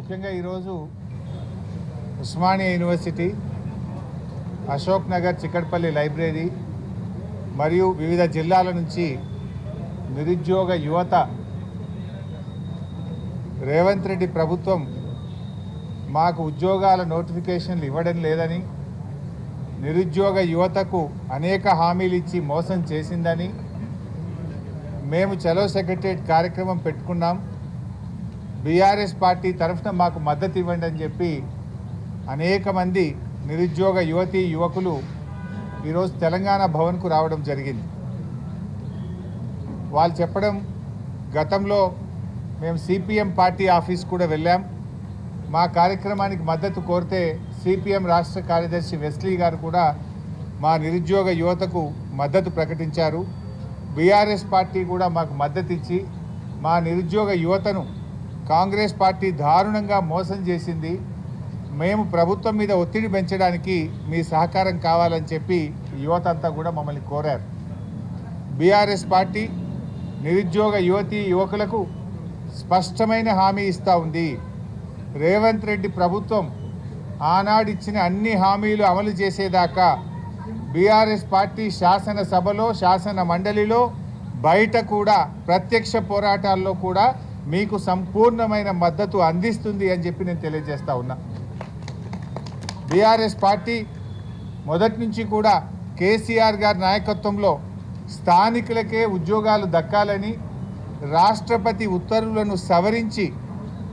ముఖ్యంగా ఈరోజు Osmania university, Ashok Nagar, Chikkadpally library మరియు వివిధ జిల్లాల నుంచి నిరుద్యోగ యువత రేవంత్ రెడ్డి ప్రభుత్వం మాకు ఉద్యోగాల నోటిఫికేషన్లు ఇవ్వడం లేదని, నిరుద్యోగ యువతకు అనేక హామీలు ఇచ్చి మోసం చేసిందని, మేము చలో సెక్రటరియట్ కార్యక్రమం పెట్టుకున్నాం, బీఆర్ఎస్ పార్టీ తరఫున మాకు మద్దతు ఇవ్వండి అని చెప్పి అనేక మంది నిరుద్యోగ యువతీ యువకులు ఈరోజు తెలంగాణ భవన్కు రావడం జరిగింది. వాళ్ళు చెప్పడం, గతంలో మేము సిపిఎం పార్టీ ఆఫీస్ కూడా వెళ్ళాం, మా కార్యక్రమానికి మద్దతు కోరితే సిపిఎం రాష్ట్ర కార్యదర్శి వెస్లీ గారు కూడా మా నిరుద్యోగ యువతకు మద్దతు ప్రకటించారు. బీఆర్ఎస్ పార్టీ కూడా మాకు మద్దతు ఇచ్చి మా నిరుద్యోగ యువతను కాంగ్రెస్ పార్టీ దారుణంగా మోసం చేసింది, మేము ప్రభుత్వం మీద ఒత్తిడి పెంచడానికి మీ సహకారం కావాలని చెప్పి యువత అంతా కూడా మమ్మల్ని కోరారు. బీఆర్ఎస్ పార్టీ నిరుద్యోగ యువతీ యువకులకు స్పష్టమైన హామీ ఇస్తూ ఉంది. రేవంత్ రెడ్డి ప్రభుత్వం ఆనాడిచ్చిన అన్ని హామీలు అమలు చేసేదాకా బీఆర్ఎస్ పార్టీ శాసనసభలో, శాసన మండలిలో, బయట కూడా ప్రత్యక్ష పోరాటాల్లో కూడా మీకు సంపూర్ణమైన మద్దతు అందిస్తుంది అని చెప్పి నేను తెలియజేస్తా ఉన్నా. బీఆర్ఎస్ పార్టీ మొదటి నుంచి కూడా కేసీఆర్ గారి నాయకత్వంలో స్థానికులకే ఉద్యోగాలు దక్కాలని, రాష్ట్రపతి ఉత్తర్వులను సవరించి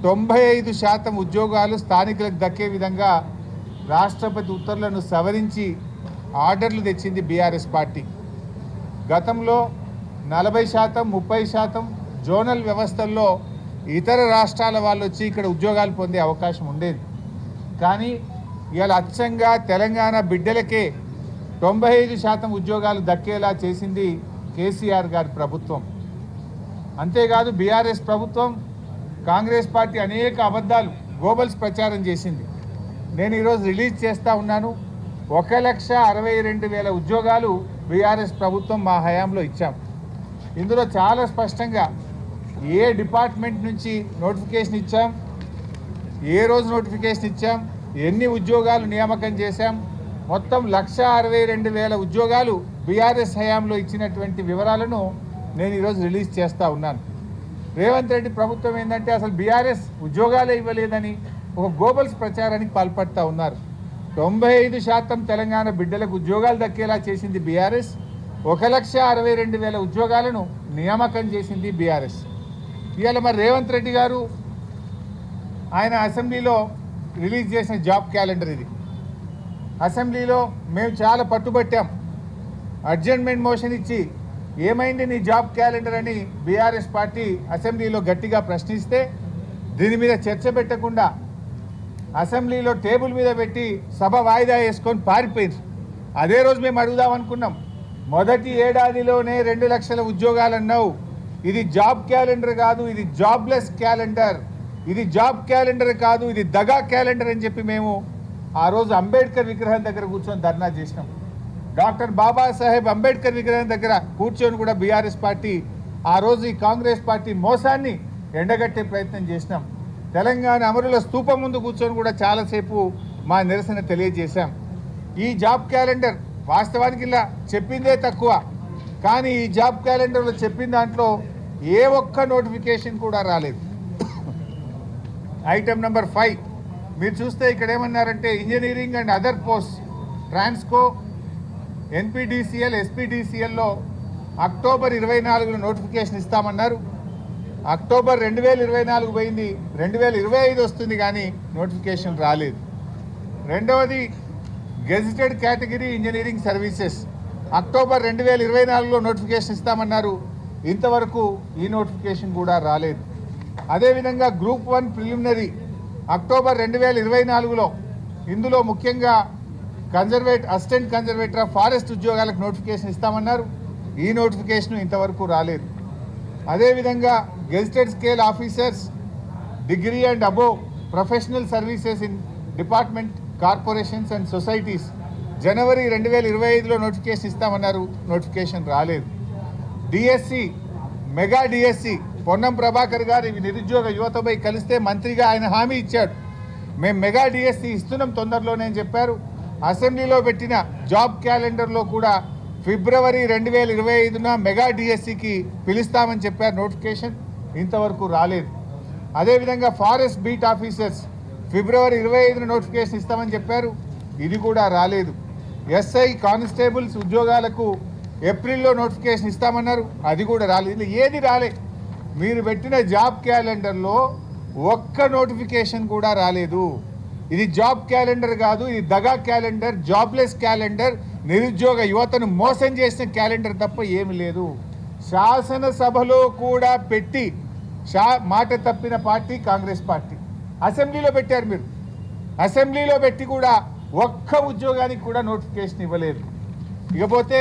95% ఉద్యోగాలు స్థానికులకు దక్కే విధంగా రాష్ట్రపతి ఉత్తర్వులను సవరించి ఆర్డర్లు తెచ్చింది బీఆర్ఎస్ పార్టీ. గతంలో 40%, 30% జోనల్ వ్యవస్థల్లో ఇతర రాష్ట్రాల వాళ్ళు వచ్చి ఇక్కడ ఉద్యోగాలు పొందే అవకాశం ఉండేది. కానీ ఇవాళ అచ్చంగా తెలంగాణ బిడ్డలకే 95% ఉద్యోగాలు దక్కేలా చేసింది కేసీఆర్ గారి ప్రభుత్వం. అంతేకాదు బీఆర్ఎస్ ప్రభుత్వం, కాంగ్రెస్ పార్టీ అనేక అబద్ధాలు, గోబల్స్ ప్రచారం చేసింది. నేను ఈరోజు రిలీజ్ చేస్తూ ఉన్నాను. 1,62,000 ఉద్యోగాలు బీఆర్ఎస్ ప్రభుత్వం మా హయాంలో ఇచ్చాం. ఇందులో చాలా స్పష్టంగా ఏ డిపార్ట్మెంట్ నుంచి నోటిఫికేషన్ ఇచ్చాం, ఏ రోజు నోటిఫికేషన్ ఇచ్చాం, ఎన్ని ఉద్యోగాలు నియామకం చేశాం, మొత్తం 1,62,000 ఉద్యోగాలు బీఆర్ఎస్ హయాంలో ఇచ్చినటువంటి వివరాలను నేను ఈరోజు రిలీజ్ చేస్తూ ఉన్నాను. రేవంత్ రెడ్డి ప్రభుత్వం ఏంటంటే అసలు బీఆర్ఎస్ ఉద్యోగాలే ఇవ్వలేదని ఒక గోబల్స్ ప్రచారానికి పాల్పడుతూ ఉన్నారు. 95% తెలంగాణ బిడ్డలకు ఉద్యోగాలు దక్కేలా చేసింది బీఆర్ఎస్. 1,62,000 ఉద్యోగాలను నియామకం చేసింది బీఆర్ఎస్. ఇవాళ మరి రేవంత్ రెడ్డి గారు ఆయన అసెంబ్లీలో రిలీజ్ చేసిన జాబ్ క్యాలెండర్ ఇది. అసెంబ్లీలో మేము చాలా పట్టుబట్టాం. అడ్జర్న్మెంట్ మోషన్ ఇచ్చి ఏమైంది నీ జాబ్ క్యాలెండర్ అని బీఆర్ఎస్ పార్టీ అసెంబ్లీలో గట్టిగా ప్రశ్నిస్తే దీని మీద చర్చ పెట్టకుండా అసెంబ్లీలో టేబుల్ మీద పెట్టి సభ వాయిదా వేసుకొని పారిపోయింది. అదే రోజు మేము అడుగుదాం అనుకున్నాం, మొదటి ఏడాదిలోనే 2 లక్షల ఉద్యోగాలు అన్నావు, ఇది జాబ్ క్యాలెండర్ కాదు, ఇది జాబ్లెస్ క్యాలెండర్, ఇది జాబ్ క్యాలెండర్ కాదు, ఇది దగా క్యాలెండర్ అని చెప్పి మేము ఆ రోజు అంబేద్కర్ విగ్రహం దగ్గర కూర్చొని ధర్నా చేసినాం. డాక్టర్ బాబాసాహెబ్ అంబేద్కర్ విగ్రహం దగ్గర కూర్చొని కూడా బీఆర్ఎస్ పార్టీ ఆ రోజు ఈ కాంగ్రెస్ పార్టీ మోసాన్ని ఎండగట్టే ప్రయత్నం చేసినాం. తెలంగాణ అమరుల స్తూపం ముందు కూర్చొని కూడా చాలాసేపు మా నిరసన తెలియజేశాం. ఈ జాబ్ క్యాలెండర్ వాస్తవానికి ఇలా చెప్పిందే తక్కువ, కానీ ఈ జాబ్ క్యాలెండర్లో చెప్పిన దాంట్లో ఏ ఒక్క నోటిఫికేషన్ కూడా రాలేదు. ఐటమ్ నెంబర్ 5 మీరు చూస్తే ఇక్కడ ఏమన్నారంటే engineering and other post TRANSCO, NPDCL, ఎస్పీడీసీఎల్లో అక్టోబర్ 24 నోటిఫికేషన్ ఇస్తామన్నారు. అక్టోబర్ 2024 పోయింది, 2025 వస్తుంది కానీ నోటిఫికేషన్ రాలేదు. రెండవది gazetted category engineering services, October 2024లో నోటిఫికేషన్ ఇస్తామన్నారు, ఇంతవరకు ఈ నోటిఫికేషన్ కూడా రాలేదు. అదేవిధంగా గ్రూప్ 1 ప్రిలిమినరీ అక్టోబర్ 2024లో, ఇందులో ముఖ్యంగా అసిస్టెంట్ కన్జర్వేటర్ ఆఫ్ ఫారెస్ట్ ఉద్యోగాలకు నోటిఫికేషన్ ఇస్తామన్నారు, ఈ నోటిఫికేషన్ ఇంతవరకు రాలేదు. అదేవిధంగా gazetted scale officers, degree and above professional services in department, corporations and societies జనవరి 2025లో నోటిఫికేషన్ ఇస్తామన్నారు, నోటిఫికేషన్ రాలేదు. DSC mega DSC Ponnam Prabhakar గారు నిరుద్యోగ యువతపై కలిస్తే మంత్రిగా ఆయన హామీ ఇచ్చాడు. మేము మెగా డిఎస్సి ఇస్తున్నాం తొందరలోనే అని చెప్పారు. అసెంబ్లీలో పెట్టిన జాబ్ క్యాలెండర్లో కూడా ఫిబ్రవరి 2025న మెగా డిఎస్సికి పిలుస్తామని చెప్పారు. నోటిఫికేషన్ ఇంతవరకు రాలేదు. అదేవిధంగా ఫారెస్ట్ బీట్ ఆఫీసర్స్ ఫిబ్రవరి 25న నోటిఫికేషన్ ఇస్తామని చెప్పారు. ఇది కూడా రాలేదు. ఎస్ఐ కానిస్టేబుల్స్ ఉద్యోగాలకు ఏప్రిల్లో నోటిఫికేషన్ ఇస్తామన్నారు. అది కూడా రాలేదు. ఏది రాలే. మీరు పెట్టిన జాబ్ క్యాలెండర్లో ఒక్క నోటిఫికేషన్ కూడా రాలేదు. ఇది జాబ్ క్యాలెండర్ కాదు, ఇది దగా క్యాలెండర్, జాబ్లెస్ క్యాలెండర్, నిరుద్యోగ యువతను మోసం చేసిన క్యాలెండర్ తప్ప ఏమి లేదు. శాసనసభలో కూడా పెట్టి మాట తప్పిన పార్టీ కాంగ్రెస్ పార్టీ. అసెంబ్లీలో పెట్టారు మీరు. అసెంబ్లీలో పెట్టి కూడా ఒక్క ఉద్యోగానికి కూడా నోటిఫికేషన్ ఇవ్వలేదు. ఇకపోతే